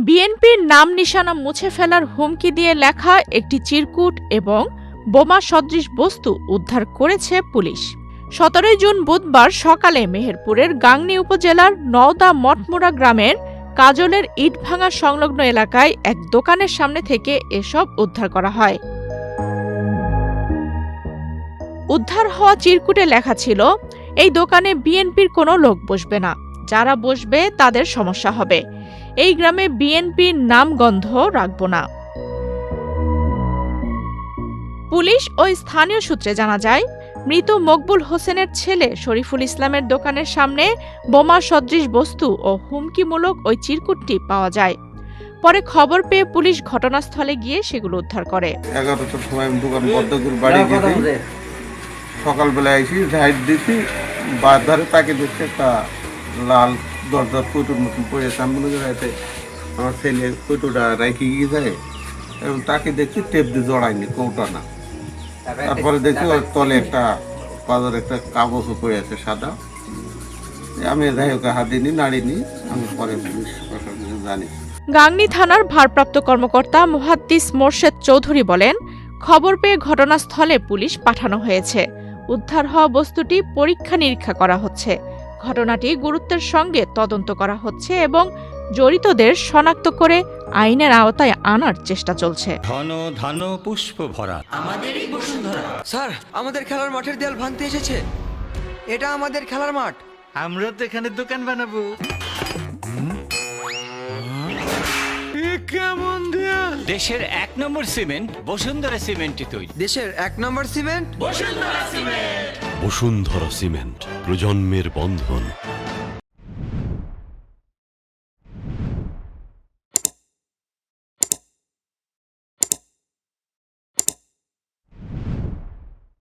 বিএনপির নাম নিশানা মুছে ফেলার হুমকি দিয়ে লেখা একটি চিরকুট এবং বোমা সদৃশ বস্তু উদ্ধার করেছে পুলিশ। ১৭ জুন বুধবার সকালে মেহেরপুরের গাংনী উপজেলার নওদা মঠমুড়া গ্রামের কাজলের ইটভাঙা সংলগ্ন এলাকায় এক দোকানের সামনে থেকে এসব উদ্ধার করা হয়। উদ্ধার হওয়া চিরকুটে লেখা ছিল, এই দোকানে বিএনপির কোনো লোক বসবে না, যারা বসবে তাদের সমস্যা হবে। এই গ্রামে বিএনপির নাম গন্ধ রাখব না। পুলিশ ও স্থানীয় সূত্রে জানা যায়, মৃত মকবুল হোসেনের ছেলে শরীফুল ইসলামের দোকানের সামনে বোমা সদৃশ বস্তু ও হুমকিমূলক ওই চিরকুটটি পাওয়া যায়। পরে খবর পেয়ে পুলিশ ঘটনাস্থলে গিয়ে সেগুলো উদ্ধার করে। 11টার সময় আমি দোকান বন্ধ করে বাড়ি গেছি। সকালবেলা এসে ঝাইট দিছি, বাজারে তাকে দেখছি একটা লাল দরজার কৌটোর মতন পড়েছে। আমি মনে করি আমার ছেলে কৌটোটা রেখে গিয়ে যায় এবং তাকে দেখছি টেপ দিয়ে জড়ায়নি, কৌটা না। তারপরে দেখছি ওর তলে একটা বাজারে একটা কাগজও পড়ে আছে সাদা। আমি যাই ওকে হাত দিইনি, নাড়িনি। আমি পরে পুলিশ প্রশাসনকে জানি। গাংনী থানার ভারপ্রাপ্ত কর্মকর্তা মুহাদ্দিস মোর্শেদ চৌধুরী বলেন, খবর পেয়ে ঘটনাস্থলে পুলিশ পাঠানো হয়েছে। উদ্ধার হওয়া বস্তুটি পরীক্ষা নিরীক্ষা করা হচ্ছে। ঘটনাটি গুরুত্বের সঙ্গে তদন্ত করা হচ্ছে এবং জড়িতদের শনাক্ত করে আইনের আওতায় আনার চেষ্টা চলছে। ঘন ধান পুষ্প ভরা আমাদেরই বসুন্ধরা। স্যার, আমাদের খেলার মাঠের দেয়াল ভাঙতে এসেছে। এটা আমাদের খেলার মাঠ। আমরা তো এখানে দোকান বানাবো। কেমন দেয়াল? দেশের 1 নম্বর সিমেন্ট বসুন্ধরা সিমেন্টই তৈরি। দেশের 1 নম্বর cement Bashundhara cement. Bashundhara cement, প্রজন্মের বন্ধন।